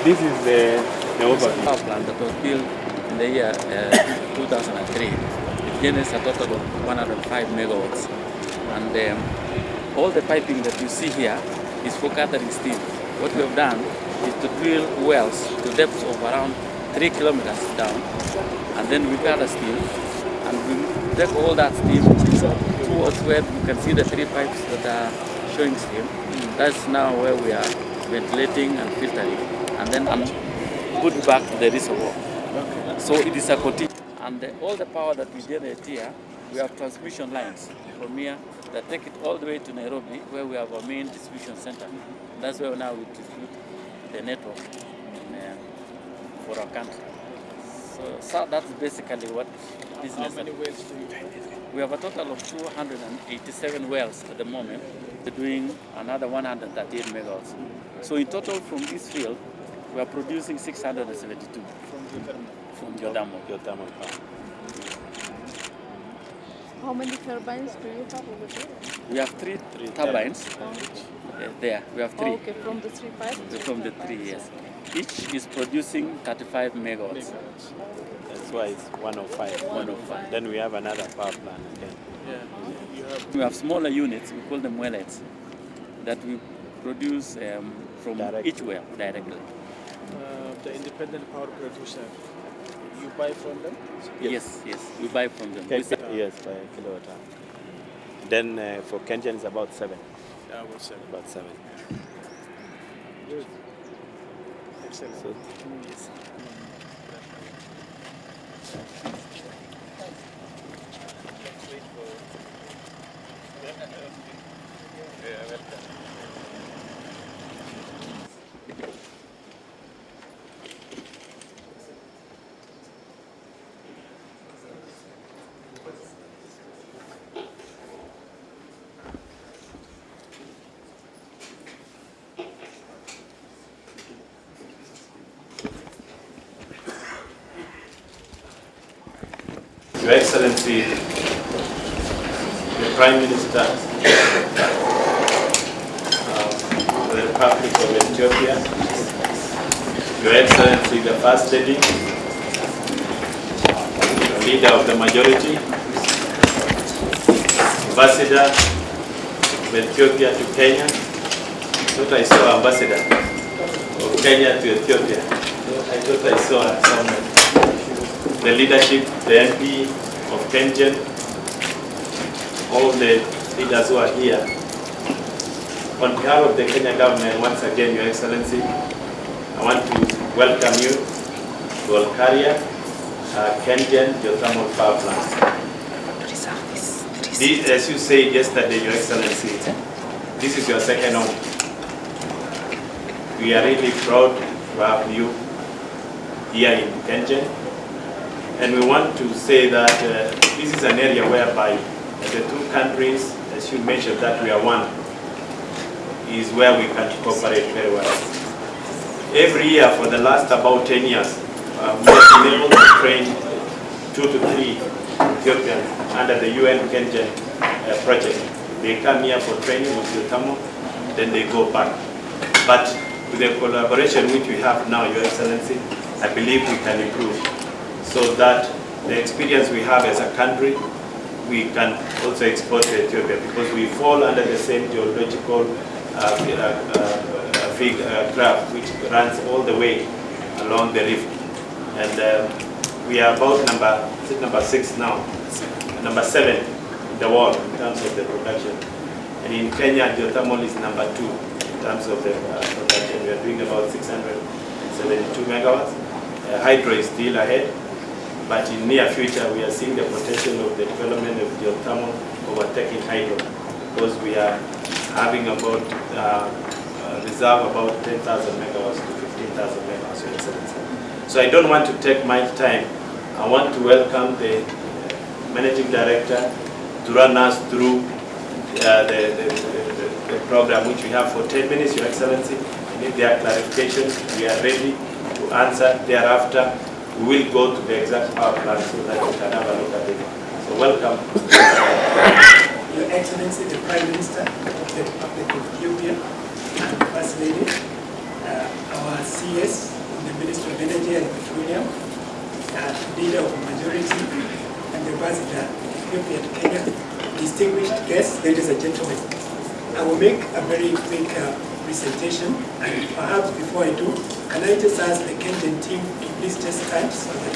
this is the overview. Power plant that was built in the year 2003. It generates a total of 105 megawatts. And all the piping that you see here is for gathering steam. What we have done is to drill wells to depths of around 3 kilometers down, and then we gather steam, and we take all that steam towards where you can see the 3 pipes that are showing steam. That's now where we are ventilating and filtering, and then put back to the reservoir. Okay. So it is a continuous. And all the power that we generate here, we have transmission lines from here that take it all the way to Nairobi, where we have our main distribution center. That's where now we distribute the network for our country. So that's basically what business. How many wells do you have? We have a total of 287 wells at the moment. We're doing another 138 megawatts. So in total from this field, we are producing 672 from geothermal power. How many turbines do you have over there? We have three turbines. There, we have 3. Oh, okay, from the 3 pipes? From the 3, yes. Each is producing 35 megawatts. That's why it's 105. 105. Then we have another power plant again. We have smaller units, we call them wellheads, that we produce from each well directly. The independent power producer, you buy from them? Yes, we buy from them. Yes, by kilowatt hour. Then for Kenyan it's about 7. Yeah, about 7. About 7. Good. Excellent. So, Yes. Your Excellency, the Prime Minister of the Republic of Ethiopia, Your Excellency, the First Lady, the Leader of the Majority, Ambassador of Ethiopia to Kenya. I thought I saw Ambassador of Kenya to Ethiopia. I thought I saw somewhere. The leadership, the MP of Kenyan, all the leaders who are here. On behalf of the Kenya government, once again, Your Excellency, I want to welcome you to Olkaria, Kenyan geothermal power plant. This, as you said yesterday, Your Excellency, this is your second home. We are really proud to have you here in Kenyan. And we want to say that this is an area whereby the 2 countries, as you mentioned that we are one, is where we can cooperate very well. Every year for the last about 10 years, we have been able to train 2 to 3 Ethiopians under the UN Kenyan project. They come here for training with geothermal, then they go back. But with the collaboration which we have now, Your Excellency, I believe we can improve, so that the experience we have as a country, we can also export to Ethiopia, because we fall under the same geological graph which runs all the way along the rift. And we are about number 6 now, number 7 in the world in terms of the production. And in Kenya, geothermal is number 2 in terms of the production. We are doing about 672 megawatts. Hydro is still ahead. But in near future, we are seeing the potential of the development of geothermal overtaking hydro, because we are having about reserve about 10,000 megawatts to 15,000 megawatts, Your Excellency. So I don't want to take much time. I want to welcome the Managing Director to run us through the program which we have for 10 minutes, Your Excellency. We need their clarifications. We are ready to answer thereafter. We will go to the exact power plant so that we can have a look at it. So welcome. Your Excellency, the Prime Minister of the Republic of Ethiopia, and First Lady, our CS, the Ministry of Energy and Petroleum, leader of the majority, and the ambassador Ethiopia to Kenya, distinguished guests, ladies and gentlemen. I will make a very quick presentation, and perhaps before I do, can I just ask the Kenyan team to please just stand so that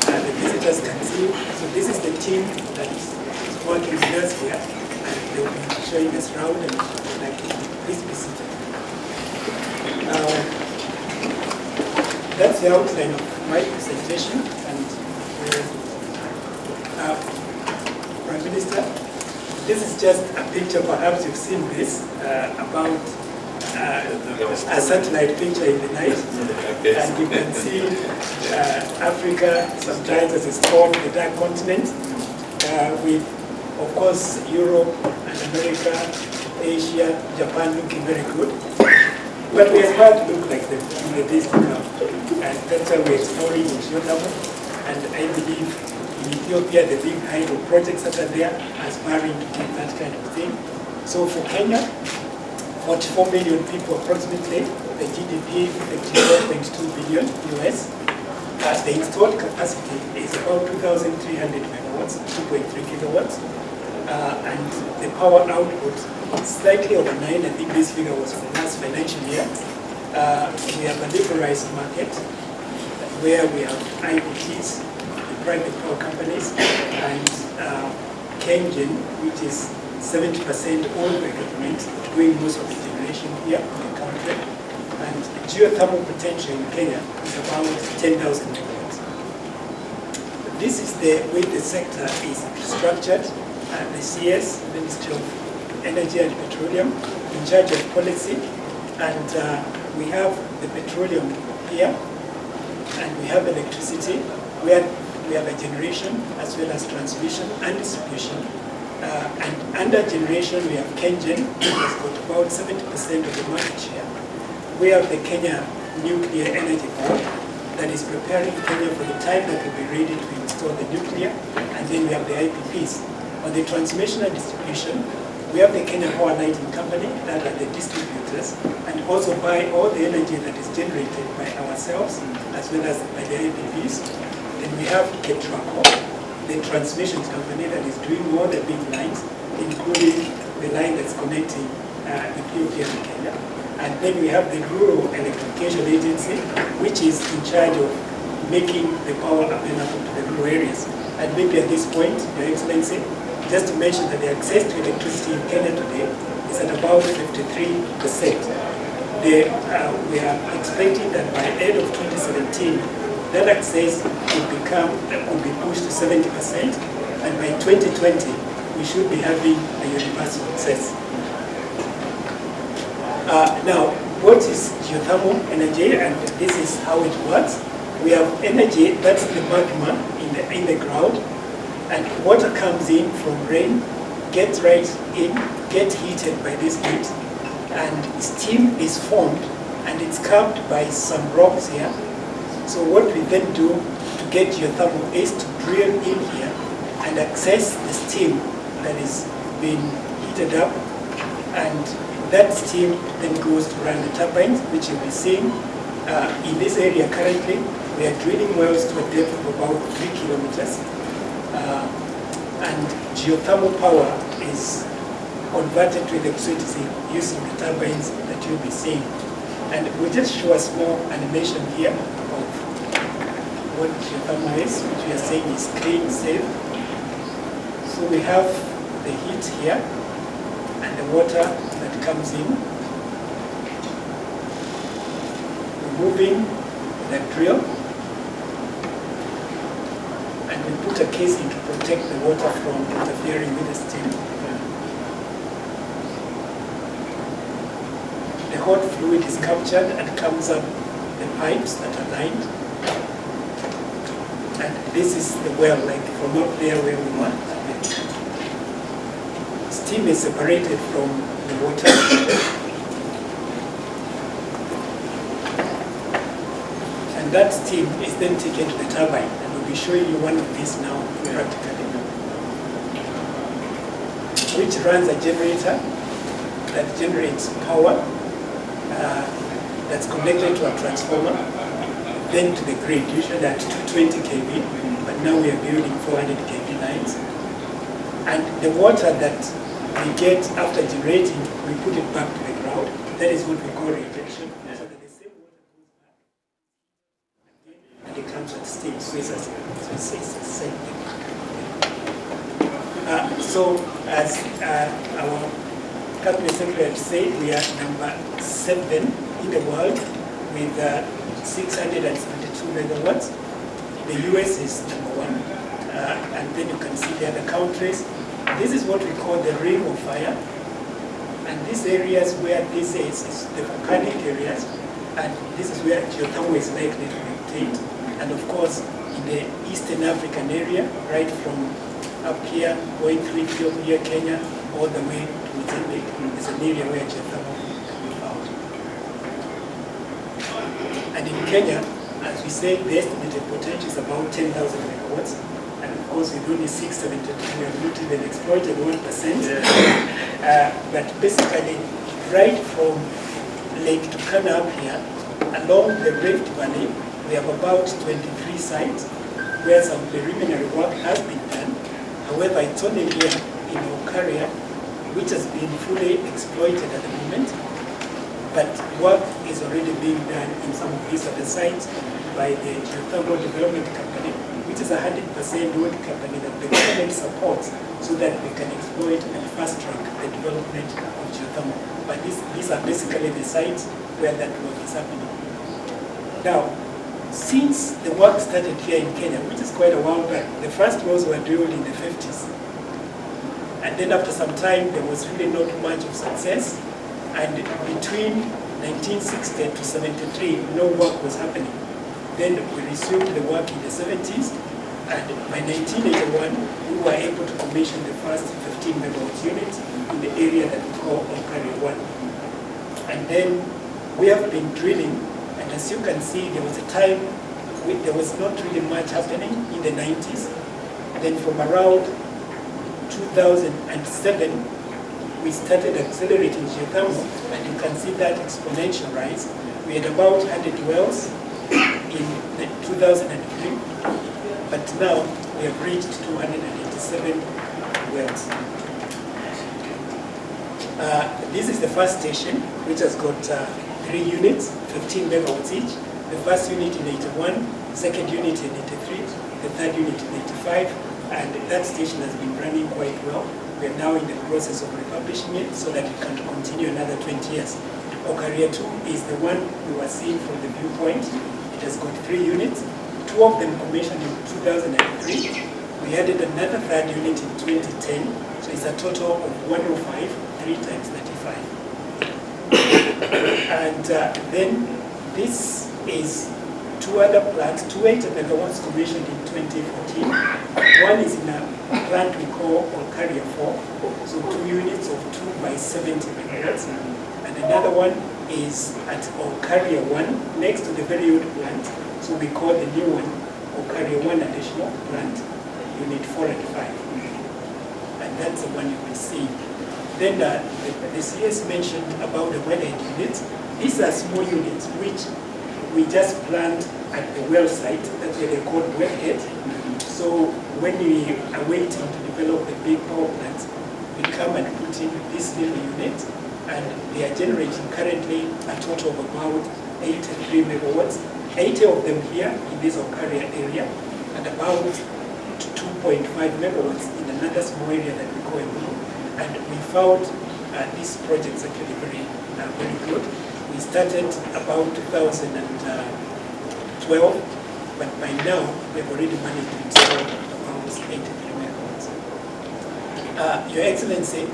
the visitors can see. So this is the team that is working with us here, and they will be showing us around, and like, please be seated. That's the outline of my presentation, and Prime Minister, this is just a picture, perhaps you've seen this, about a satellite picture in the night, and you can see Africa sometimes as a spot, the dark continent, with, of course, Europe and America, Asia, Japan looking very good. But we aspire to look like them in the days to come. And that's why we're exploring in geothermal. And I believe in Ethiopia, the big hydro projects that are there, aspiring to get that kind of thing. So for Kenya, 44 million people approximately, the GDP 54.2 billion US. The installed capacity is about 2,300 megawatts, 2.3 gigawatts. And the power output is slightly over 9. I think this figure was for the last financial year. We have a liberalized market where we have IPPs, the private power companies, and Kenyan, which is 70% owned by government, doing most of the generation here in the country. And geothermal potential in Kenya is about 10,000 megawatts. This is the way the sector is structured. The CS, Ministry of Energy and Petroleum, in charge of policy. And we have the petroleum here, and we have electricity, where we have a generation as well as transmission and distribution. And under generation, we have Kenyan, which has got about 70% of the market share. We have the Kenya Nuclear Energy Board that is preparing Kenya for the time that will be ready to install the nuclear, and then we have the IPPs. On the transmission and distribution, we have the Kenya Power Lighting Company, that are the distributors, and also buy all the energy that is generated by ourselves, as well as by the IPPs. Then we have KETRACO, the transmission company that is doing all the big lines, including the line that's connecting Ethiopia and Kenya. And then we have the Rural Electrification Agency, which is in charge of making the power available to the rural areas. And maybe at this point, Your Excellency, just to mention that the access to electricity in Kenya today is at about 53%. We are expecting that by the end of 2017, that access will be pushed to 70%, and by 2020, we should be having a universal access. Now, what is geothermal energy, and this is how it works? We have energy, that's the magma in the ground, and water comes in from rain, gets right in, gets heated by this heat, and steam is formed, and it's capped by some rocks here. So what we then do to get geothermal is to drill in here and access the steam that is being heated up, and that steam then goes to run the turbines, which you'll be seeing in this area currently. We are drilling wells to a depth of about 3 kilometers. And geothermal power is converted to electricity using the turbines that you'll be seeing. And we'll just show a small animation here of what geothermal is, which we are saying is clean, safe. So we have the heat here and the water that comes in. We're moving the drill, and we put a casing to protect the water from interfering with the steam. The hot fluid is captured and comes up the pipes that are lined. And this is the well, like from up there where we want. Steam is separated from the water. And that steam is then taken to the turbine. And we'll be showing you one of these now practically, which runs a generator that generates power that's connected to a transformer. then to the grid, usually at 220 kV, but now we are building 400 kV lines. And the water that we get after generating, we put it back to the ground. That is what we call reinjection. So that the same water goes back and it comes at steam. So it's the same thing. So as our Cabinet Secretary said, we are number 7 in the world with 672 megawatts. The US is number 1. And then you can see the other countries. This is what we call the ring of fire. And these areas where this is the volcanic areas. And this is where geothermal is likely to be obtained. And of course, in the Eastern African area, right from up here, going through Ethiopia, Kenya, all the way to Mozambique, is an area where geothermal can be found. And in Kenya, as we said, the estimated potential is about 10,000 megawatts. And of course, with only 672, we have not even exploited 1%. But basically, right from Lake Turkana up here, along the Rift Valley, we have about 23 sites where some preliminary work has been done. However, it's only here in Olkaria, which has been fully exploited at the moment. But work is already being done in some of these other sites by the Geothermal Development Company, which is a 100% owned company that the government supports so that we can exploit and fast-track the development of geothermal. But these are basically the sites where that work is happening. Now, since the work started here in Kenya, which is quite a while back, the first wells were drilled in the 50s. And then after some time, there was really not much of success. And between 1960 to 73, no work was happening. Then we resumed the work in the 70s. And by 1981, we were able to commission the first 15 megawatt unit in the area that we call Olkaria 1. And then we have been drilling. And as you can see, there was a time there was not really much happening in the 90s. Then from around 2007, we started accelerating geothermal, and you can see that exponential rise. We had about 100 wells in 2003, but now we have reached 287 wells. This is the first station, which has got 3 units, 15 megawatts each. The first unit in 81, second unit in 83, the third unit in 85, and that station has been running quite well. We are now in the process of refurbishing it so that it can continue another 20 years. Olkaria 2 is the one we were seeing from the viewpoint. It has got 3 units, 2 of them commissioned in 2003. We added another third unit in 2010, so it's a total of 105, 3 times 35. And then this is 2 other plants, 280 megawatts commissioned in 2014. One is in a plant we call Olkaria 4, so 2 units of 2 by 70 megawatts. And another one is at Olkaria 1, next to the very old plant, so we call the new one Olkaria 1 additional plant, unit 4 and 5. And that's the one you will see. Then the CS mentioned about the wellhead units. These are small units which we just plant at the well site. That's where they're called wellhead. So when we are waiting to develop the big power plants, we come and put in this little unit, and they are generating currently a total of about 83 megawatts. 80 of them here in this Olkaria area, and about 2.5 megawatts in another small area that we call Ebulu. And we found these projects actually very good. We started about 2012, but by now we've already managed to install about 83 megawatts. Your Excellency,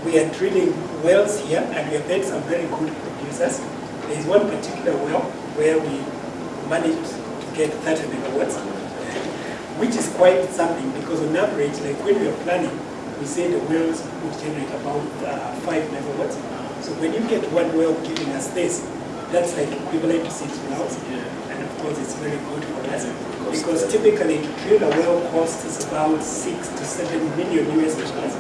we are drilling wells here, and we have had some very good producers. There is one particular well where we managed to get 30 megawatts, which is quite something, because on average, like when we are planning, we say the wells would generate about 5 megawatts. So when you get one well giving us this, that's like equivalent to 6 wells. And of course, it's very good for us, because typically to drill a well cost is about 6 to 7 million US dollars.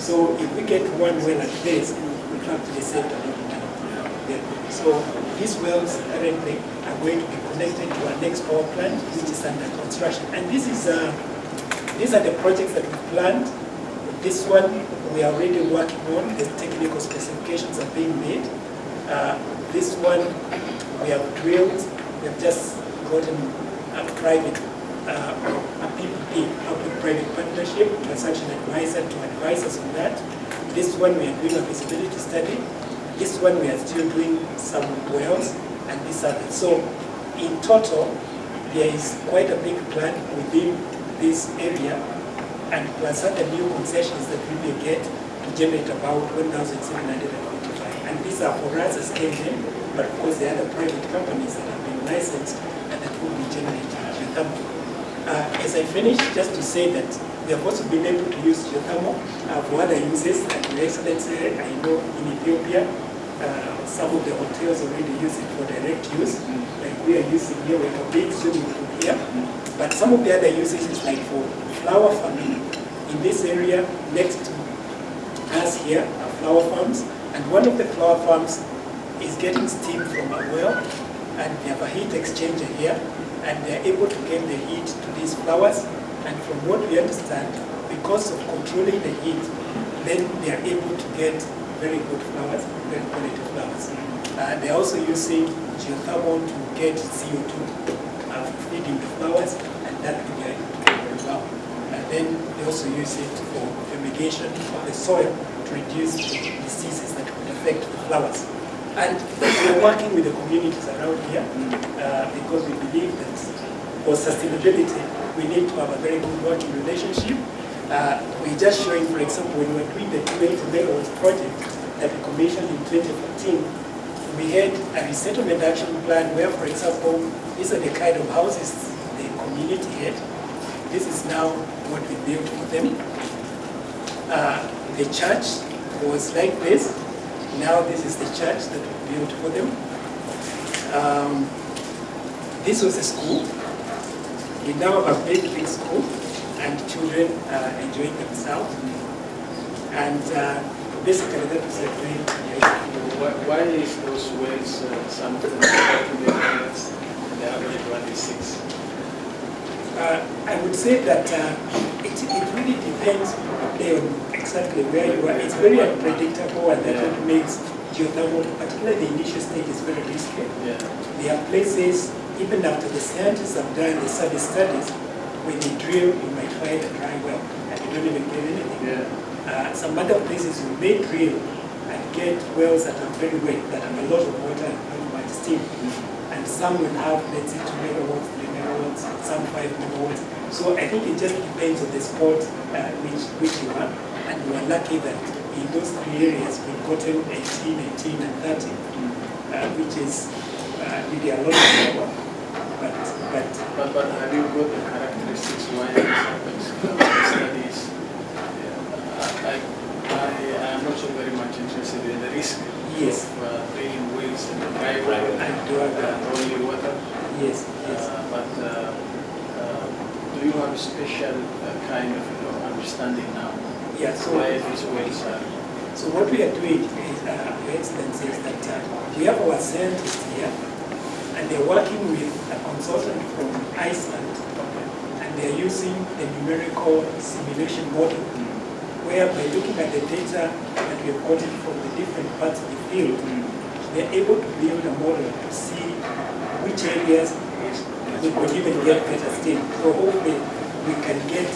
So if we get one well at this, we actually save a lot of money. So these wells currently are going to be connected to our next power plant, which is under construction. And these are the projects that we planned. This one we are already working on. The technical specifications are being made. This one we have drilled. We have just gotten a private, a PPP, public-private partnership, transaction advisor to advise us on that. This one we are doing a feasibility study. This one we are still doing some wells, and this other. So in total, there is quite a big plan within this area, and plus other new concessions that we may get to generate about 1,755. And these are for us as Kenyan, but of course there are other private companies that have been licensed and that will be generating geothermal. As I finish, just to say that we have also been able to use geothermal for other uses, and Your Excellency, I know in Ethiopia, some of the hotels already use it for direct use, like we are using here, we have a big swimming pool here. But some of the other uses is like for flower farming. In this area, next to us here, are flower farms, and one of the flower farms is getting steam from a well, and they have a heat exchanger here, and they're able to get the heat to these flowers. And from what we understand, because of controlling the heat, then they are able to get very good flowers, very quality flowers. They're also using geothermal to get CO2 feeding the flowers, and that will be very well. And then they also use it for fumigation of the soil to reduce the diseases that could affect the flowers. And we're working with the communities around here because we believe that for sustainability, we need to have a very good working relationship. We're just showing, for example, when we were doing the 280 megawatts project that we commissioned in 2014, we had a resettlement action plan where, for example, these are the kind of houses the community had. This is now what we built for them. The church was like this. Now this is the church that we built for them. This was a school. We now have a big school, and children are enjoying themselves. And basically that was a great. Why is those wells, some of them 40 megawatts, and the average one is 6? I would say that it really depends on exactly where you are. It's very unpredictable, and that what makes geothermal, particularly the initial stage, is very risky. Yeah. There are places, even after the scientists have done the service studies, when they drill, you might find a dry well, and you don't even get anything. Yeah. Some other places you may drill and get wells that are very wet, that have a lot of water and not much steam. And some will have, let's say, 2 megawatts, 3 megawatts, some 5 megawatts. So I think it just depends on the spot which you are. And we are lucky that in those 3 areas we've gotten 18, 18, and 30, which is really a lot of power. But have you got the characteristics why this happens? Studies. I am also very much interested in the risk of drilling wells in the dry well and only water. Yes. But do you have a special kind of understanding now? Yeah. So why these wells are? So what we are doing is, Your Excellency, is that we have our scientists here, and they're working with a consultant from Iceland, and they're using the numerical simulation model, where by looking at the data that we have gotten from the different parts of the field, they're able to build a model to see which areas we could even get better steam. So hopefully we can get